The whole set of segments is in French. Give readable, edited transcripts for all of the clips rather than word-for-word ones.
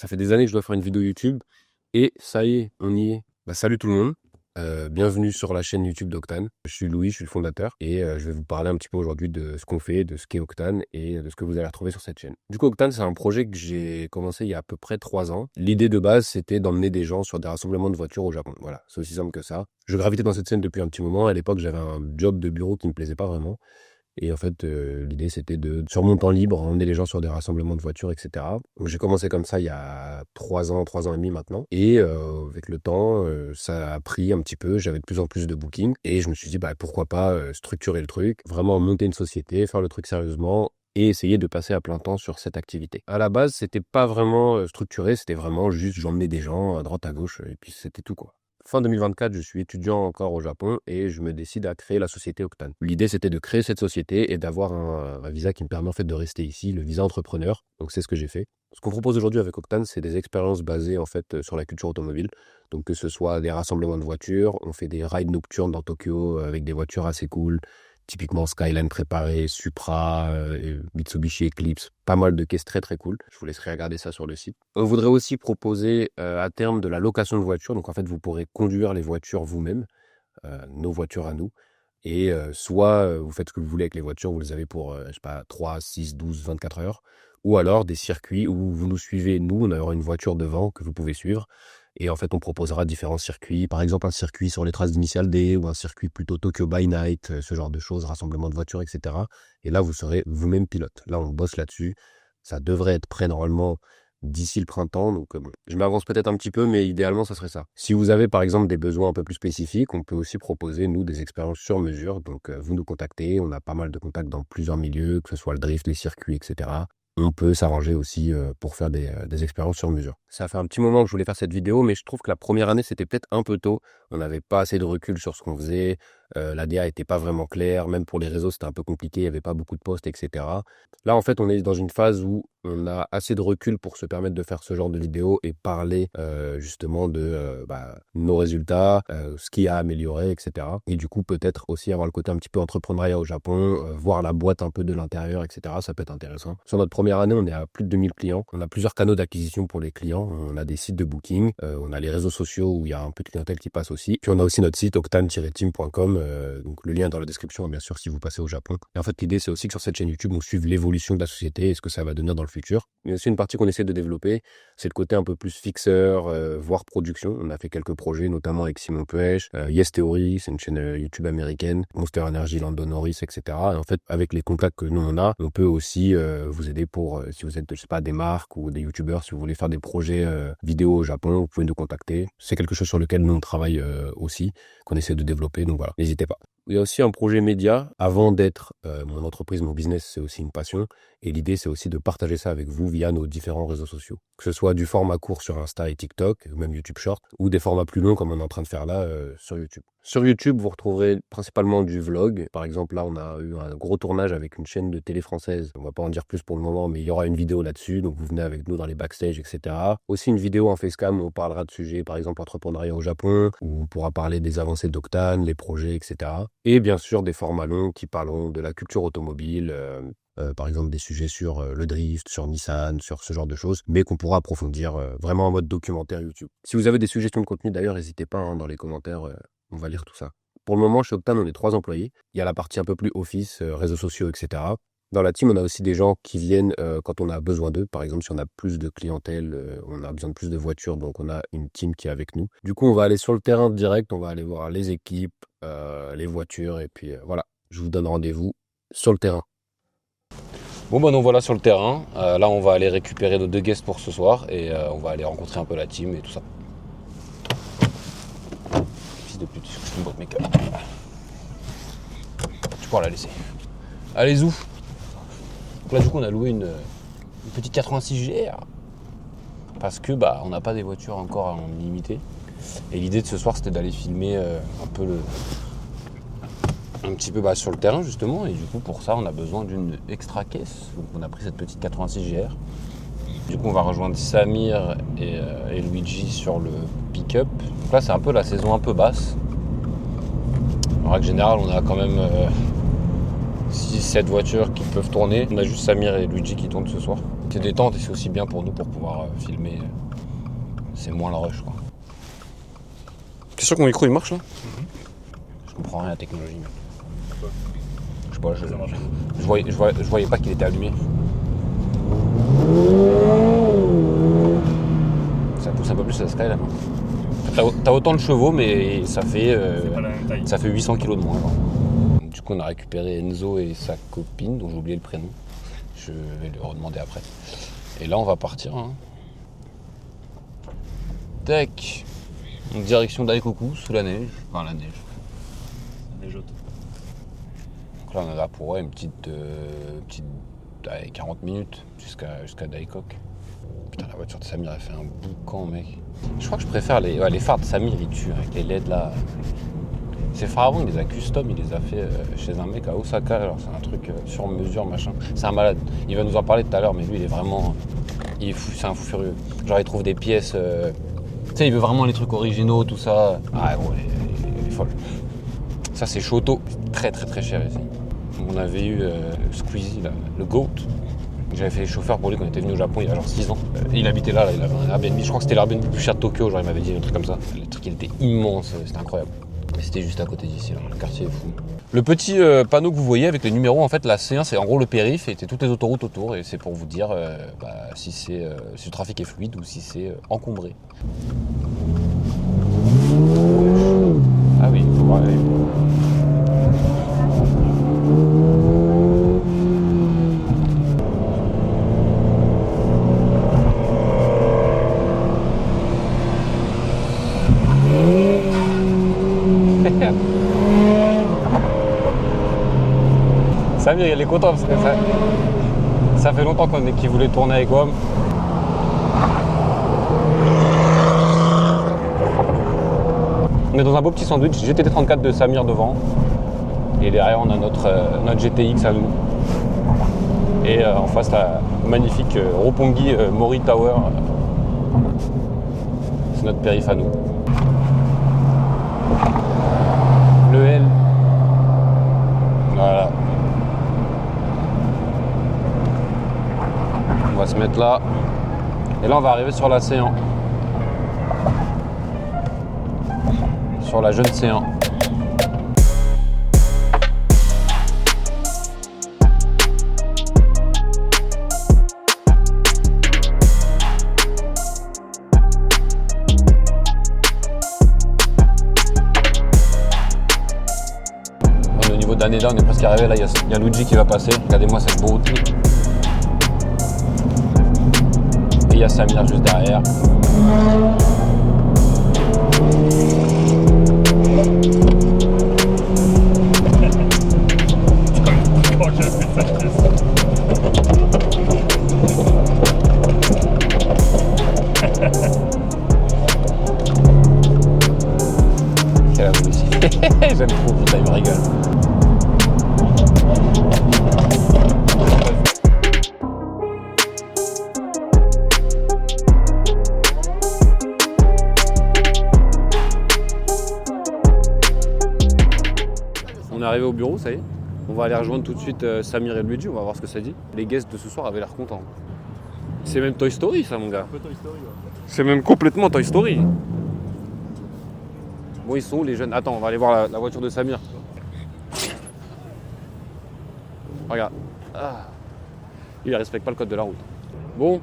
Ça fait des années que je dois faire une vidéo YouTube et ça y est, on y est. Salut tout le monde, bienvenue sur la chaîne YouTube d'Octane. Je suis Louis, je suis le fondateur et je vais vous parler un petit peu aujourd'hui de ce qu'on fait, de ce qu'est Octane et de ce que vous allez retrouver sur cette chaîne. Du coup, Octane, c'est un projet que j'ai commencé il y a à peu près 3 ans. L'idée de base, c'était d'emmener des gens sur des rassemblements de voitures au Japon. Voilà, c'est aussi simple que ça. Je gravitais dans cette scène depuis un petit moment. À l'époque, j'avais un job de bureau qui me plaisait pas vraiment. Et en fait, l'idée, c'était sur mon temps libre, emmener les gens sur des rassemblements de voitures, etc. Donc, j'ai commencé comme ça il y a 3 ans et demi maintenant. Et avec le temps, ça a pris un petit peu. J'avais de plus en plus de bookings. Et je me suis dit, pourquoi pas structurer le truc, vraiment monter une société, faire le truc sérieusement et essayer de passer à plein temps sur cette activité. À la base, c'était pas vraiment structuré, c'était vraiment juste j'emmenais des gens à droite à gauche et puis c'était tout quoi. Fin 2024, je suis étudiant encore au Japon et je me décide à créer la société Octane. L'idée, c'était de créer cette société et d'avoir un visa qui me permet en fait de rester ici, le visa entrepreneur. Donc, c'est ce que j'ai fait. Ce qu'on propose aujourd'hui avec Octane, c'est des expériences basées en fait sur la culture automobile. Donc, que ce soit des rassemblements de voitures, on fait des rides nocturnes dans Tokyo avec des voitures assez cool. Typiquement Skyline préparé, Supra, Mitsubishi Eclipse, pas mal de caisses très très cool. Je vous laisserai regarder ça sur le site. On voudrait aussi proposer à terme de la location de voitures. Donc en fait, vous pourrez conduire les voitures vous-même, nos voitures à nous. Et soit vous faites ce que vous voulez avec les voitures, vous les avez pour, 3, 6, 12, 24 heures. Ou alors des circuits où vous nous suivez, nous, on aura une voiture devant que vous pouvez suivre. Et en fait, on proposera différents circuits. Par exemple, un circuit sur les traces d'Initial D ou un circuit plutôt Tokyo by Night, ce genre de choses, rassemblement de voitures, etc. Et là, vous serez vous-même pilote. Là, on bosse là-dessus. Ça devrait être prêt normalement d'ici le printemps. Donc, bon, je m'avance peut-être un petit peu, mais idéalement, ça serait ça. Si vous avez, par exemple, des besoins un peu plus spécifiques, on peut aussi proposer, nous, des expériences sur mesure. Donc, vous nous contactez. On a pas mal de contacts dans plusieurs milieux, que ce soit le drift, les circuits, etc. On peut s'arranger aussi pour faire des expériences sur mesure. Ça fait un petit moment que je voulais faire cette vidéo, mais je trouve que la première année, c'était peut-être un peu tôt. On n'avait pas assez de recul sur ce qu'on faisait. La DA n'était pas vraiment claire. Même pour les réseaux, c'était un peu compliqué. Il n'y avait pas beaucoup de posts, etc. Là, en fait, on est dans une phase où on a assez de recul pour se permettre de faire ce genre de vidéo et parler justement de nos résultats, ce qui a amélioré, etc. Et du coup, peut-être aussi avoir le côté un petit peu entrepreneuriat au Japon, voir la boîte un peu de l'intérieur, etc. Ça peut être intéressant. Sur notre première année, on est à plus de 2000 clients. On a plusieurs canaux d'acquisition pour les clients. On a des sites de booking. On a les réseaux sociaux où il y a un peu de clientèle qui passe aussi. Puis on a aussi notre site octane-team.com. Donc le lien est dans la description, bien sûr, si vous passez au Japon. Et en fait, l'idée, c'est aussi que sur cette chaîne YouTube, on suive l'évolution de la société et ce que ça va devenir dans le futur. Il y a aussi une partie qu'on essaie de développer, c'est le côté un peu plus fixeur, voire production. On a fait quelques projets, notamment avec Simon Puech, Yes Theory, c'est une chaîne YouTube américaine, Monster Energy, Lando Norris, etc. Et en fait, avec les contacts que nous on a, on peut aussi vous aider pour, si vous êtes, je sais pas, des marques ou des YouTubeurs, si vous voulez faire des projets vidéo au Japon, vous pouvez nous contacter. C'est quelque chose sur lequel nous on travaille aussi, qu'on essaie de développer, donc voilà, n'hésitez pas. Il y a aussi un projet média. Avant d'être mon entreprise, mon business, c'est aussi une passion. Et l'idée, c'est aussi de partager ça avec vous via nos différents réseaux sociaux. Que ce soit du format court sur Insta et TikTok, ou même YouTube Short, ou des formats plus longs comme on est en train de faire là sur YouTube. Sur YouTube, vous retrouverez principalement du vlog. Par exemple, là, on a eu un gros tournage avec une chaîne de télé française. On va pas en dire plus pour le moment, mais il y aura une vidéo là-dessus. Donc, vous venez avec nous dans les backstage, etc. Aussi une vidéo en facecam où on parlera de sujets, par exemple, entrepreneuriat au Japon, où on pourra parler des avancées d'Octane, les projets, etc. Et bien sûr, des formats longs qui parleront de la culture automobile, par exemple des sujets sur le drift, sur Nissan, sur ce genre de choses, mais qu'on pourra approfondir vraiment en mode documentaire YouTube. Si vous avez des suggestions de contenu, d'ailleurs, n'hésitez pas dans les commentaires, on va lire tout ça. Pour le moment, chez Octane, on est 3 employés. Il y a la partie un peu plus office, réseaux sociaux, etc. Dans la team, on a aussi des gens qui viennent quand on a besoin d'eux. Par exemple, si on a plus de clientèle, on a besoin de plus de voitures, donc on a une team qui est avec nous. Du coup, on va aller sur le terrain direct, on va aller voir les équipes, les voitures, et puis voilà, je vous donne rendez-vous sur le terrain. Bon donc voilà sur le terrain, là on va aller récupérer nos 2 guests pour ce soir et on va aller rencontrer un peu la team et tout ça. Fils de pute, je me botte mes câbles. Tu pourras la laisser. Allez zou. Donc là du coup on a loué une petite 86 GR parce que on n'a pas des voitures encore en limité. Et l'idée de ce soir c'était d'aller filmer un petit peu sur le terrain justement, et du coup pour ça on a besoin d'une extra caisse. Donc on a pris cette petite 86 GR. Du coup on va rejoindre Samir et Luigi sur le pick-up. Donc là c'est un peu la saison un peu basse. En règle générale on a quand même 6-7 voitures qui peuvent tourner. On a juste Samir et Luigi qui tournent ce soir. C'est détente et c'est aussi bien pour nous pour pouvoir filmer. C'est moins le rush quoi. T'es sûr que mon micro il marche là? Je comprends rien à la technologie. Je sais pas, je voyais pas qu'il était allumé. Ça pousse un peu plus la Skyline. T'as autant de chevaux mais ça fait 800 kg de moins. Genre. Du coup on a récupéré Enzo et sa copine dont j'ai oublié le prénom. Je vais lui redemander après. Et là on va partir. Hein. Tac. En direction d'Aikoku sous la neige. Enfin la neige. La neigeote. Donc là on est là pour une petite 40 minutes jusqu'à Daikok. Putain la voiture de Samir elle fait un boucan mec. Je crois que je préfère les phares de Samir, ils tuent avec les LED là. Ces phares avant, il les a custom, il les a fait chez un mec à Osaka, alors c'est un truc sur mesure machin. C'est un malade. Il va nous en parler tout à l'heure, mais lui il est vraiment. Il est fou, c'est un fou furieux. Genre il trouve des pièces. Tu sais, il veut vraiment les trucs originaux, tout ça. Ah gros, il est folle. Ça c'est Shoto, très très très cher ici. On avait eu Squeezie, là, le GOAT. J'avais fait les chauffeurs pour lui quand on était venu au Japon il y a genre 6 ans. Il habitait là, il avait un Airbnb, je crois que c'était l'Airbnb le plus cher de Tokyo, genre il m'avait dit un truc comme ça. Le truc il était immense, c'était incroyable. Et c'était juste à côté d'ici, là. Le quartier est fou. Le petit panneau que vous voyez avec les numéros, en fait la C1 c'est en gros le périph' et toutes les autoroutes autour et c'est pour vous dire si le trafic est fluide ou si c'est encombré. Ah oui, il faut voir. Samir il est content parce que ça fait longtemps qu'il voulait tourner avec WOM. On est dans un beau petit sandwich, GT34 de Samir devant. Et derrière on a notre GTX à nous. Et en face la magnifique Roppongi Mori Tower. C'est notre périph' à nous. Le L. Voilà. On va se mettre là. Et là on va arriver sur la C1. Sur la jeune C1. Au niveau d'Haneda, on est presque arrivé. Là, il y a Luigi qui va passer. Regardez-moi cette beauté. Et il y a Samir juste derrière. Quelle abruti. J'aime trop, putain, il me rigole. On est arrivé au bureau, ça y est. On va aller rejoindre tout de suite Samir et Luigi, on va voir ce que ça dit. Les guests de ce soir avaient l'air contents. C'est même Toy Story ça mon gars. Un peu Toy Story, ouais. C'est même complètement Toy Story. Bon ils sont où les jeunes? Attends, on va aller voir la voiture de Samir. Regarde. Ah. Il respecte pas le code de la route. Bon,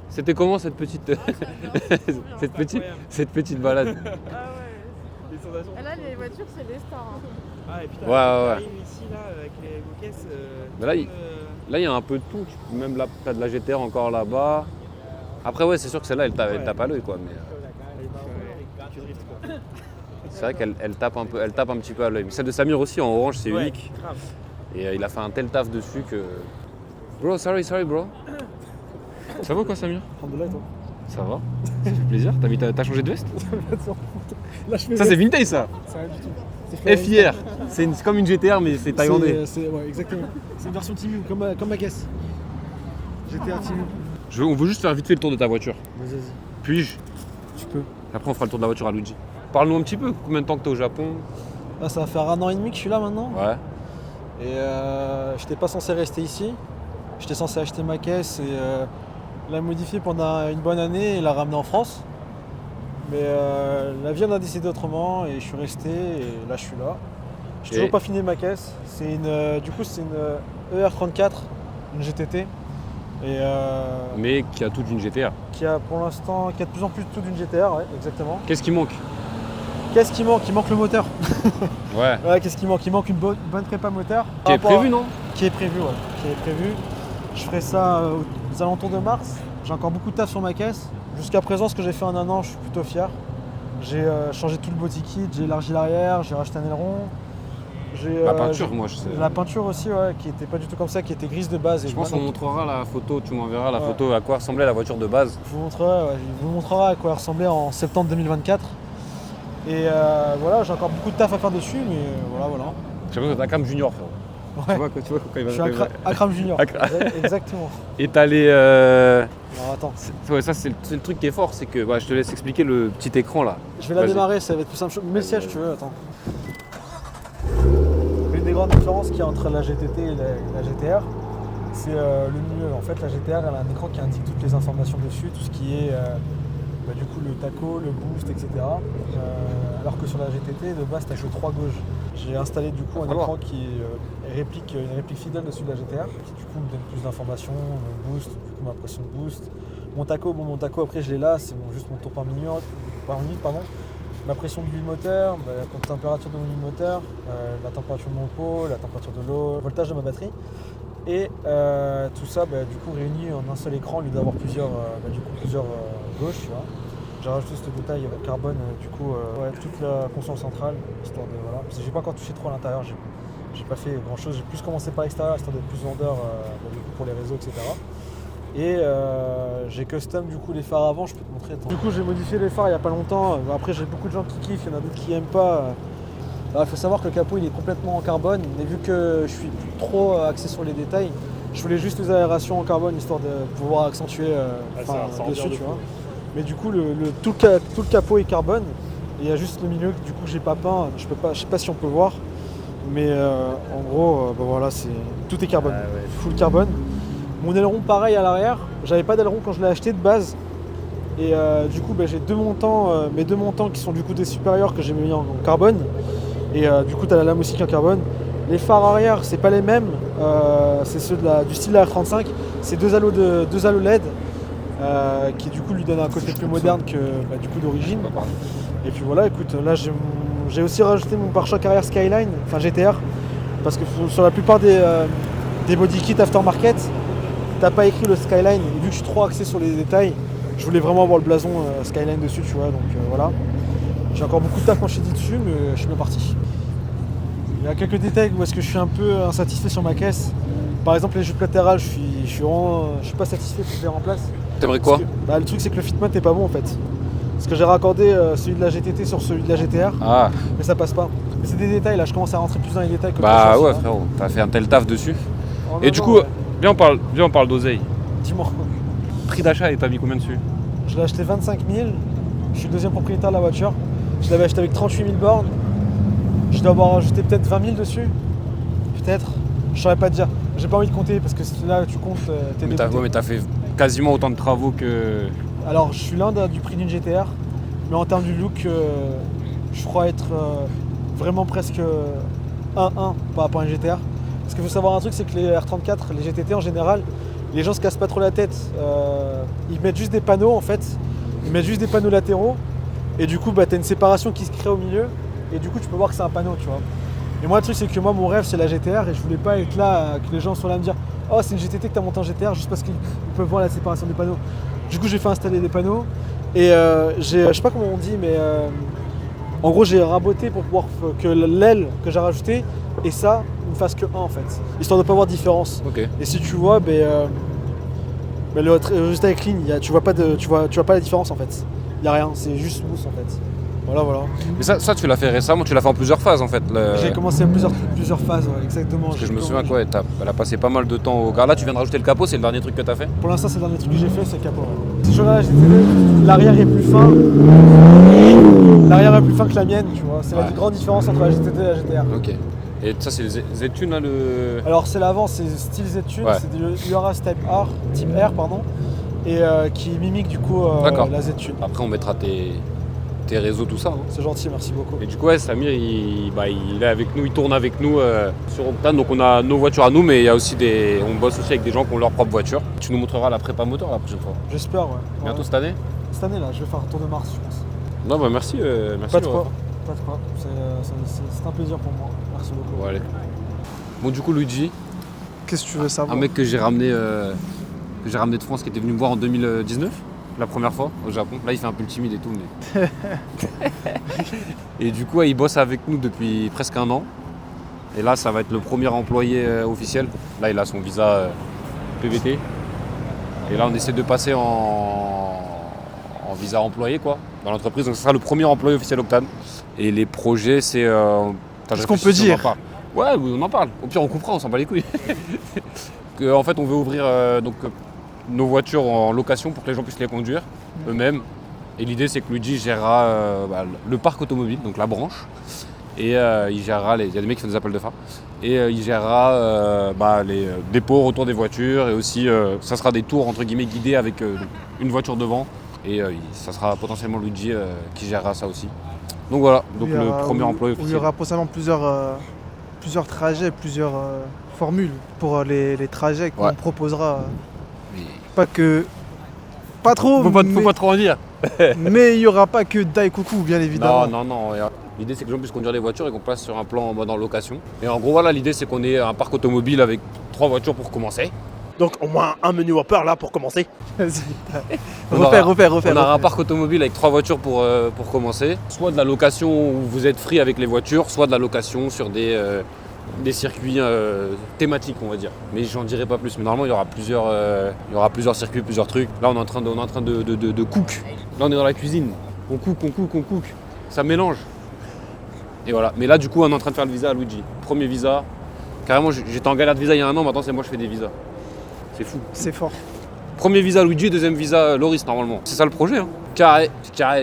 c'était comment cette petite cette petite balade? Ah ouais. Et là, les voitures, c'est des stars. Hein. Ah, et putain, Ouais. ici, là, avec les caisses. Mais là, il y a un peu de tout. Même là, t'as de la GTR encore là-bas. Après, ouais, c'est sûr que celle-là, elle tape à l'œil, quoi. Mais c'est vrai qu'elle tape un petit peu à l'œil. Mais celle de Samir aussi, en orange, c'est unique. Grave. Et il a fait un tel taf dessus que... Bro, sorry, bro. Ça va quoi, Samir? Alhamdoulilah, toi. Ça va? Ça fait plaisir. T'as changé de veste? Là, je fais Ça, c'est vintage, ça. C'est rien du tout. FIR. C'est comme une GTR, mais c'est thaïlandais. Ouais, exactement. C'est une version Timu, comme ma caisse. GTA Timu. On veut juste faire vite fait le tour de ta voiture. Vas-y. Puis-je? Tu peux. Après, on fera le tour de la voiture à Luigi. Parle-nous un petit peu. Combien de temps que t'es au Japon? Là, ça va faire 1 an et demi que je suis là maintenant. Ouais. Et j'étais pas censé rester ici. J'étais censé acheter ma caisse et l'a modifié pendant une bonne année et l'a ramené en France. Mais la vie en a décidé autrement et je suis resté et là je suis là. J'ai toujours pas fini ma caisse. C'est du coup c'est une ER34, une GTT. Et Mais qui a tout d'une GTR. qui a pour l'instant, qui a de plus en plus tout d'une GTR, ouais, exactement. Qu'est-ce qui manque? Qu'est-ce qui manque? Il manque le moteur. Ouais. Ouais, qu'est-ce qui manque? Il manque une bonne prépa moteur. Qui est Par rapport prévu, non? Qui est prévu, ouais. Qui est prévu. Je ferai ça aux alentours de mars. J'ai encore beaucoup de taf sur ma caisse. Jusqu'à présent, ce que j'ai fait en un an, je suis plutôt fier. J'ai changé tout le body kit, j'ai élargi l'arrière, j'ai racheté un aileron. La peinture, moi, je sais. La peinture aussi, ouais, qui était pas du tout comme ça, qui était grise de base. Je pense qu'on montrera la photo, tu m'enverras la photo à quoi ressemblait la voiture de base. Je vous montrera à quoi elle ressemblait en septembre 2024. Et voilà, j'ai encore beaucoup de taf à faire dessus, mais voilà. Je sais pas que t'as Akram Junior, frérot. Ouais. Tu vois quand il va. Je suis Akram Junior. Exactement. Et t'as les. Alors attends, Ouais, ça, c'est le truc qui est fort, c'est que. Ouais, je te laisse expliquer le petit écran là. je vais la Vas-y. démarrer, ça va être plus simple. Mets le siège, tu veux, attends. Une des grandes différences qu'il y a entre la GTT et la GTR, c'est le milieu. En fait, la GTR, elle a un écran qui indique toutes les informations dessus, tout ce qui est du coup le tacho, le boost, etc. Alors que sur la GTT, de base, tu as que 3 gauges. J'ai installé du coup un écran qui réplique une réplique fidèle dessus de la GTR, qui du coup me donne plus d'informations, mon boost, du coup ma pression de boost. Mon tacho après je l'ai là, c'est juste mon tour par minute, pardon. Ma pression de l'huile moteur, la température de mon huile moteur, la température de mon pot, la température de l'eau, le voltage de ma batterie. Et tout ça, du coup, réuni en un seul écran, au lieu d'avoir plusieurs gauches, tu vois. J'ai rajouté ce détail avec carbone, toute la console centrale, histoire de voilà. Parce que j'ai pas encore touché trop à l'intérieur, j'ai pas fait grand chose. J'ai plus commencé par l'extérieur, histoire d'être plus vendeur du coup, pour les réseaux, etc. Et j'ai custom du coup les phares avant, je peux te montrer. Attends. Du coup j'ai modifié les phares il n'y a pas longtemps. Après j'ai beaucoup de gens qui kiffent, il y en a d'autres qui n'aiment pas. Alors, il faut savoir que le capot il est complètement en carbone, mais vu que je suis plus trop axé sur les détails, je voulais juste les aérations en carbone histoire de pouvoir accentuer dessus, tu vois. Mais du coup tout le capot est carbone. Et il y a juste le milieu que du coup j'ai pas peint, je sais pas si on peut voir. Mais en gros voilà, tout est carbone, full carbone. Mon aileron pareil à l'arrière, j'avais pas d'aileron quand je l'ai acheté de base. Et du coup j'ai mes deux montants qui sont du coup des supérieurs que j'ai mis en carbone. Et du coup tu as la lame aussi qui est en carbone. Les phares arrière c'est pas les mêmes, c'est ceux du style R35. C'est deux halos LED qui du coup lui donnent un côté plus moderne que du coup d'origine. Et puis voilà, écoute, là j'ai aussi rajouté mon pare-choc arrière Skyline, enfin GTR, parce que sur la plupart des body kits aftermarket, t'as pas écrit le Skyline, et vu que je suis trop axé sur les détails, je voulais vraiment avoir le blason Skyline dessus, tu vois, donc voilà. J'ai encore beaucoup de taf quand je suis dit dessus, mais je suis bien parti. Il y a quelques détails où est-ce que je suis un peu insatisfait sur ma caisse. Par exemple les jupes latérales, je suis pas satisfait pour les remplacer. T'aimerais quoi? Le truc c'est que le fitment est pas bon en fait. Parce que j'ai raccordé celui de la GTT sur celui de la GTR, mais ça passe pas. Mais c'est des détails là, je commence à rentrer plus dans les détails que Ouais frérot, t'as fait un tel taf dessus. Et du coup, viens on parle d'oseille. Dis-moi. Prix d'achat, et t'as mis combien dessus? Je l'ai acheté 25 000, je suis le deuxième propriétaire de la voiture. Je l'avais acheté avec 38 000 bornes. Je dois avoir rajouté peut-être 20 000 dessus. Peut-être. Je saurais pas te dire. J'ai pas envie de compter parce que là tu comptes tes débutés. Mais t'as fait quasiment autant de travaux que... Alors je suis loin du prix d'une GTR, mais en termes du look, je crois être vraiment presque 1-1 par rapport à une GTR. Parce qu'il faut savoir un truc, c'est que les R34, les GTT en général, les gens se cassent pas trop la tête. Ils mettent juste des panneaux en fait, ils mettent juste des panneaux latéraux, et du coup t'as une séparation qui se crée au milieu, et du coup tu peux voir que c'est un panneau, tu vois. Et moi le truc c'est que moi mon rêve c'est la GTR, et je voulais pas être là, que les gens soient là à me dire « Oh c'est une GTT que t'as monté en GTR » juste parce qu'ils peuvent voir la séparation des panneaux. Du coup j'ai fait installer des panneaux, et je sais pas comment on dit, mais en gros j'ai raboté pour pouvoir que l'aile que j'ai rajoutée et ça ne fasse que 1 en fait, histoire de pas avoir de différence. Ok. Et si tu vois, le résultat est clean, tu vois pas la différence en fait. Il n'y a rien, c'est juste smooth en fait. Voilà. Mais ça tu l'as fait récemment, tu l'as fait en plusieurs phases en fait. J'ai commencé à plusieurs phases, ouais, exactement. Parce que je me souviens elle a passé pas mal de temps au gars. Là tu viens de rajouter le capot, c'est le dernier truc que t'as fait? Pour l'instant c'est le dernier truc que j'ai fait, c'est le capot. Ouais. Si je regarde la GTV, l'arrière est plus fin. L'arrière est plus fin que la mienne, tu vois. C'est la grande différence entre la GTT et la GTR. Ok. Et ça c'est les Z-Tunes là Alors c'est l'avant, c'est style Z-Tune, c'est du Urus Type R, et qui mimique du coup D'accord. la Z-Tune. Après, on mettra tes réseaux, tout ça. Hein. C'est gentil, merci beaucoup. Et du coup, ouais, Samir, il est avec nous, il tourne avec nous sur Octane. Donc, on a nos voitures à nous, mais il y a aussi on bosse aussi avec des gens qui ont leur propre voiture. Tu nous montreras la prépa moteur la prochaine fois. J'espère, ouais. Bientôt Ouais. cette année? Cette année là, je vais faire un tour de Mars, je pense. Non, bah merci. Merci Pas de Laura. quoi. Pas de quoi. C'est un plaisir pour moi. Merci beaucoup. Bon, allez. Bon, du coup, Luigi, Qu'est-ce que tu veux un savoir? mec que j'ai ramené de France, qui était venu me voir en 2019, la première fois au Japon. Là, il fait un peu le timide et tout, mais. Et du coup, ouais, il bosse avec nous depuis presque 1 an. Et là, ça va être le premier employé officiel. Là, il a son visa PVT. Et là, on essaie de passer en visa employé, quoi, dans l'entreprise. Donc, ce sera le premier employé officiel Octane. Et les projets, c'est. Qu'est-ce qu'on peut dire? Ouais, oui, on en parle. Au pire, on coupera, on s'en bat les couilles. En fait, on veut ouvrir nos voitures en location pour que les gens puissent les conduire eux-mêmes. Et l'idée, c'est que Luigi gérera le parc automobile, donc la branche. Et il gérera il y a des mecs qui font des appels de phare. Et il gérera les dépôts autour des voitures. Et aussi, ça sera des tours entre guillemets guidés avec une voiture devant. Et ça sera potentiellement Luigi qui gérera ça aussi. Donc voilà, donc le premier employé Où il y officiel. aura potentiellement plusieurs trajets, plusieurs formules pour les trajets qu'on Ouais. proposera. Mais- Pas trop, Faut mais, pas trop en dire. mais il n'y aura pas que Daikoku, bien évidemment. Non. L'idée, c'est que les gens puissent conduire les voitures et qu'on passe sur un plan en mode en location. Et en gros, voilà, l'idée, c'est qu'on ait un parc automobile avec 3 voitures pour commencer. Donc au moins un menu Whopper là pour commencer. Vas-y. On aura Refais. On aura un parc automobile avec 3 voitures pour commencer. Soit de la location où vous êtes free avec les voitures, soit de la location sur des circuits thématiques, on va dire. Mais j'en dirai pas plus. Mais normalement, il y aura plusieurs circuits, plusieurs trucs. Là, on est en train de cook. Là, on est dans la cuisine. On cook. Ça mélange. Et voilà. Mais là, du coup, on est en train de faire le visa à Luigi. Premier visa. Carrément, j'étais en galère de visa il y a 1 an. Maintenant, c'est moi, je fais des visas. C'est fou. C'est fort. Premier visa Luigi, deuxième visa Loris normalement. C'est ça le projet, hein. Carré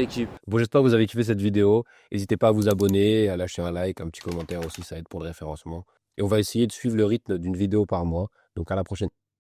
l'équipe. Bon, j'espère que vous avez kiffé cette vidéo. N'hésitez pas à vous abonner, à lâcher un like, un petit commentaire aussi, ça aide pour le référencement. Et on va essayer de suivre le rythme d'une vidéo par mois. Donc à la prochaine.